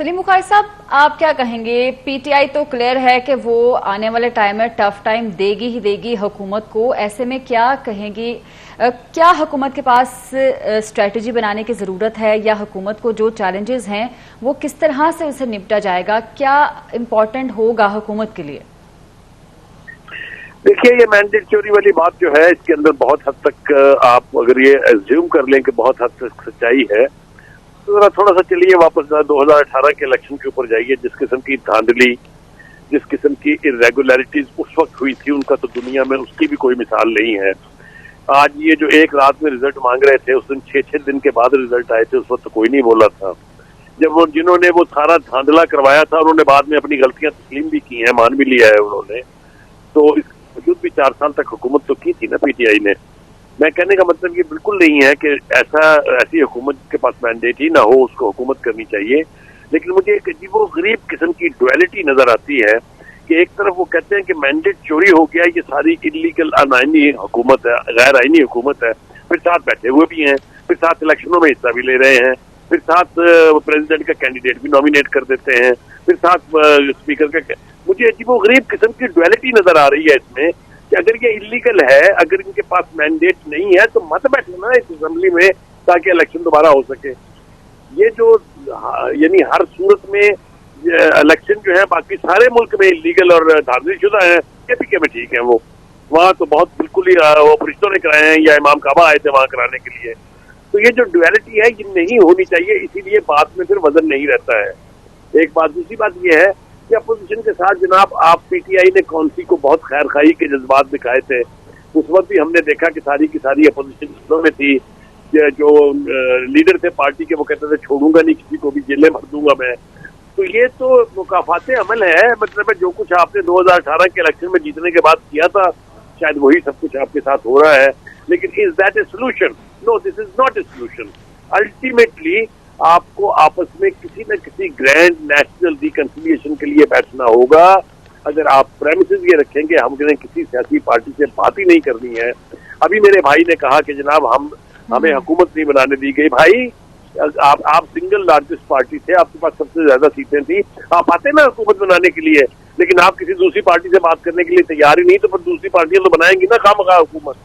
सलीम बुखारी साहब, आप क्या कहेंगे? पीटीआई तो क्लियर है कि वो आने वाले टाइम में टफ टाइम देगी ही देगी हुकूमत को। ऐसे में क्या कहेंगी, क्या हुकूमत के पास स्ट्रेटजी बनाने की जरूरत है, या हुकूमत को जो चैलेंजेस हैं वो किस तरह से उसे निपटा जाएगा? क्या इम्पोर्टेंट होगा हुकूमत के लिए? देखिए, ये मैंडेट चोरी वाली बात जो है, इसके अंदर बहुत हद तक आप अगर ये एज्यूम कर लें कि बहुत हद तक सच्चाई है, तो जरा थोड़ा सा चलिए वापस 2018 के इलेक्शन के ऊपर जाइए। जिस किस्म की धांधली, जिस किस्म की इरेगुलरिटीज उस वक्त हुई थी, उनका तो दुनिया में उसकी भी कोई मिसाल नहीं है। आज ये जो एक रात में रिजल्ट मांग रहे थे, उस दिन 6-6 दिन के बाद रिजल्ट आए थे, उस वक्त तो कोई नहीं बोला था। जब वो जिन्होंने वो सारा धांधला करवाया था, उन्होंने बाद में अपनी गलतियां तस्लीम भी की हैं, मान भी लिया है उन्होंने। तो इस वजूद भी 4 साल तक हुकूमत तो की थी ना पीटीआई ने। मैं कहने का मतलब ये बिल्कुल नहीं है कि ऐसी हुकूमत के पास मैंडेट ही ना हो, उसको हुकूमत करनी चाहिए। लेकिन मुझे एक अजीबो-गरीब किस्म की डुअलिटी नजर आती है कि एक तरफ वो कहते हैं कि मैंडेट चोरी हो गया, ये सारी इलीगल अनाइनी हुकूमत है, गैर आईनी हुकूमत है, फिर साथ बैठे हुए भी हैं, फिर साथ इलेक्शनों में हिस्सा भी ले रहे हैं, फिर साथ प्रेसिडेंट का कैंडिडेट भी नॉमिनेट कर देते हैं, फिर साथ स्पीकर का। मुझे अजीबो-गरीब किस्म की डुअलिटी नजर आ रही है इसमें कि अगर ये इलीगल है, अगर इनके पास मैंडेट नहीं है, तो मत बैठे ना इस असेंबली में ताकि इलेक्शन दोबारा हो सके। ये जो यानी हर सूरत में इलेक्शन जो है बाकी सारे मुल्क में इलीगल और धांधलीशुदा है, केपीके में ठीक है, वो वहाँ तो बहुत बिल्कुल ही वो फरिश्तों ने कराए हैं या इमाम काबा आए थे वहां कराने के लिए। तो ये जो डुअलिटी है ये नहीं होनी चाहिए, इसीलिए बात में फिर वजन नहीं रहता है। एक बात। दूसरी बात ये है कि अपोजिशन के साथ जनाब आप पीटीआई ने कौंसी को बहुत खैर खाई के जज्बात दिखाए थे। उस वक्त भी हमने देखा कि सारी की सारी अपोजिशन में थी। जो लीडर थे पार्टी के, वो कहते थे छोड़ूंगा नहीं किसी को भी, जेलें भर दूंगा मैं। तो ये तो मुकाफाते अमल है। मतलब जो कुछ आपने 2018 के इलेक्शन में जीतने के बाद किया था, शायद वही सब कुछ आपके साथ हो रहा है। लेकिन is that a solution? No, this is not a solution. Ultimately आपको आपस में किसी न किसी ग्रैंड नेशनल रिकंसिलिएशन के लिए बैठना होगा। अगर आप प्रेमिसेस ये रखेंगे हमने किसी सियासी पार्टी से बात ही नहीं करनी है। अभी मेरे भाई ने कहा कि जनाब हमें हुकूमत नहीं बनाने दी गई। भाई आप सिंगल लार्जेस्ट पार्टी थे, आपके पास सबसे ज्यादा सीटें थी, आप आते ना हुकूमत बनाने के लिए, लेकिन आप किसी दूसरी पार्टी से बात करने के लिए तैयार ही नहीं, तो फिर दूसरी पार्टियां तो बनाएंगी ना खामखा हुकूमत।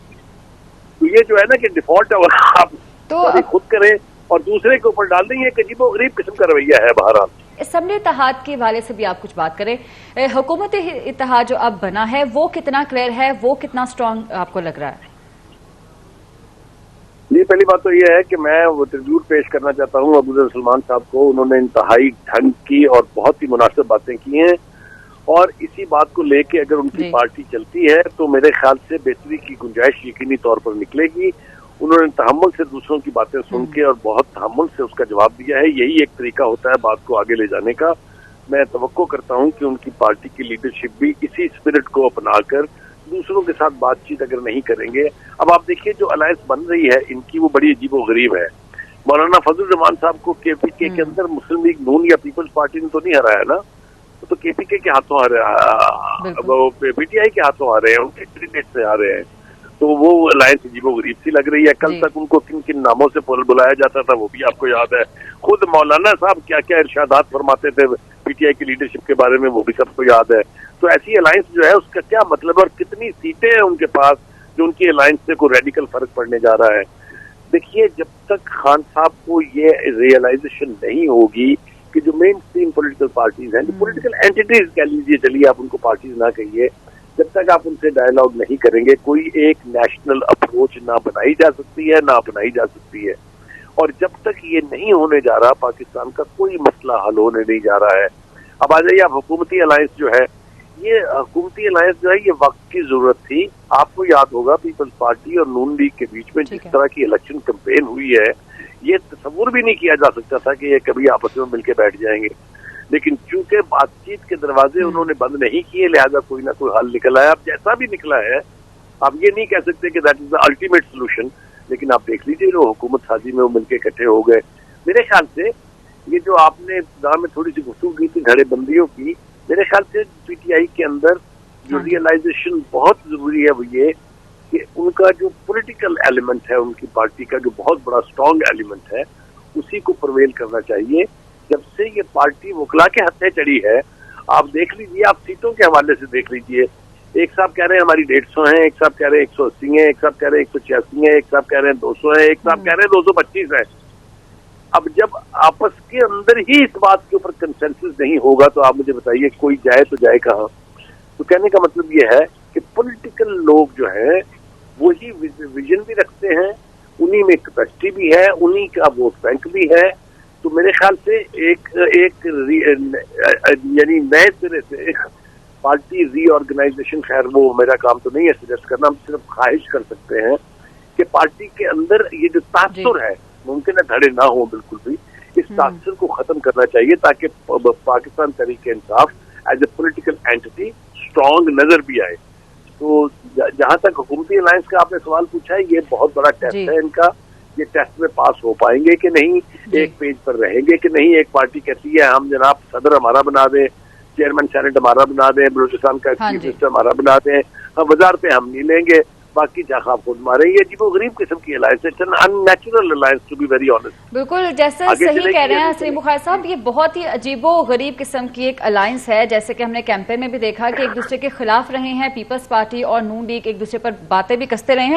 तो ये जो है ना कि डिफॉल्ट है, आप तो खुद करें और दूसरे के ऊपर डाल दें, ये अजीबो-गरीब किस्म का रवैया है। बहरहाल असम्बली इत्तेहाद के हवाले से भी आप कुछ बात करें। हुकूमत इत्तेहाद जो अब बना है वो कितना क्लियर है, वो कितना स्ट्रांग आपको लग रहा है? जी, पहली बात तो ये है कि मैं वो ट्रिब्यूट पेश करना चाहता हूँ अबूजर सलमान साहब को। उन्होंने इंतहाई ढंग की और बहुत ही मुनासिब बातें की हैं, और इसी बात को लेके अगर उनकी पार्टी चलती है तो मेरे ख्याल से बेहतरी की गुंजाइश यकीनी तौर पर निकलेगी। उन्होंने तहम्मुल से दूसरों की बातें सुन के और बहुत तहम्मुल से उसका जवाब दिया है। यही एक तरीका होता है बात को आगे ले जाने का। मैं तवक्को करता हूं कि उनकी पार्टी की लीडरशिप भी इसी स्पिरिट को अपनाकर दूसरों के साथ बातचीत अगर नहीं करेंगे। अब आप देखिए जो अलायंस बन रही है इनकी, वो बड़ी अजीबो-गरीब है। मौलाना फजल रहमान साहब को केपीके के अंदर मुस्लिम लीग नून या पीपल्स पार्टी ने तो नहीं हराया ना, तो केपीके के हाथों आ रहे, वो पीटीआई के हाथों आ रहे हैं, उनके कैंडिडेट से आ रहे हैं। तो वो अलायंस अजीबो-गरीब सी लग रही है। कल तक उनको किन किन नामों से बुलाया जाता था वो भी आपको याद है। खुद मौलाना साहब क्या क्या इरशादात फरमाते थे पीटीआई की लीडरशिप के बारे में, वो भी सबको याद है। तो ऐसी अलायंस जो है उसका क्या मतलब, और कितनी सीटें हैं उनके पास जो उनकी अलायंस से कोई रेडिकल फर्क पड़ने जा रहा है। देखिए, जब तक खान साहब को ये रियलाइजेशन नहीं होगी कि जो मेन स्ट्रीम पोलिटिकल पार्टीज हैं, जो पोलिटिकल एंटिटीज कह लीजिए, चलिए आप उनको पार्टीज ना कहिए, जब तक आप उनसे डायलॉग नहीं करेंगे, कोई एक नेशनल अप्रोच ना बनाई जा सकती है, ना अपनाई जा सकती है। और जब तक ये नहीं होने जा रहा, पाकिस्तान का कोई मसला हल होने नहीं जा रहा है। अब आ जाइए आप हुकूमती अलायंस जो है, ये हुकूमती अलायंस जो है ये वक्त की जरूरत थी। आपको याद होगा पीपल्स पार्टी और नून लीग के बीच में जिस तरह की इलेक्शन कैंपेन हुई है, ये तस्वुर भी नहीं किया जा सकता था कि ये कभी आपस में मिलकर बैठ जाएंगे। लेकिन चूंकि बातचीत के दरवाजे उन्होंने बंद नहीं किए, लिहाजा कोई ना कोई हल निकला है। अब जैसा भी निकला है, आप ये नहीं कह सकते कि that is the ultimate solution, लेकिन आप देख लीजिए जो हुकूमत साजी में वो मिलकर इकट्ठे हो गए। मेरे ख्याल से ये जो आपने इब्तिदा में थोड़ी सी गुफ्तगू की थी धड़ेबंदियों की, मेरे ख्याल से पीटीआई के अंदर जो रियलाइजेशन बहुत जरूरी है वो ये कि उनका जो पॉलिटिकल एलिमेंट है, उनकी पार्टी का जो बहुत बड़ा स्ट्रॉन्ग एलिमेंट है, उसी को प्रवेल करना चाहिए। जब से ये पार्टी वकला के हत्थे चढ़ी है, आप देख लीजिए, आप सीटों के हवाले से देख लीजिए, एक साहब कह रहे हैं हमारी 150 है, एक साहब कह रहे हैं 180 है, एक साहब कह रहे हैं 186 है, एक साहब कह रहे हैं 200 है, एक साहब कह रहे हैं 225 है। अब जब आपस के अंदर ही इस बात के ऊपर कंसेंसस नहीं होगा तो आप मुझे बताइए कोई जाए तो जाए कहाँ। तो कहने का मतलब ये है कि पॉलिटिकल लोग जो है वही विजन भी रखते हैं, उन्हीं में कैपेसिटी भी है, उन्हीं का वोट बैंक भी है। तो मेरे ख्याल से एक यानी नए सिरे से पार्टी रीऑर्गेनाइजेशन, खैर वो मेरा काम तो नहीं है सजेस्ट करना, हम सिर्फ ख्वाहिश कर सकते हैं कि पार्टी के अंदर ये जो तासुर है, मुमकिन है धड़े ना हो बिल्कुल भी, इस तासुर को खत्म करना चाहिए ताकि Pakistan Tehreek Insaf as a political entity strong नजर भी आए। तो जहां तक हुकूमती अलायंस का आपने सवाल पूछा है, ये बहुत बड़ा टेस्ट है इनका, ये टेस्ट में पास हो पाएंगे कि नहीं, एक पेज पर रहेंगे कि नहीं। एक पार्टी कहती है हम जनाब सदर हमारा बना दें, चेयरमैन सेनेट हमारा बना दें, बलूचिस्तान का चीफ मिनिस्टर हमारा बना दें, हम वजारतें हम नहीं लेंगे, बाकी जहां खुद मारे। ये अजीबो गरीब किस्म की अलायंस है, unnatural alliance to be very honest. बिल्कुल जैसे सही कह रहे हैं हसीन बुखारी साहब, ये बहुत ही अजीबो गरीब किस्म की एक अलायंस है। जैसे कि हमने कैंपेन में भी देखा कि एक दूसरे के खिलाफ रहे हैं, पीपल्स पार्टी और नून लीग एक दूसरे पर बातें भी कसते रहे हैं।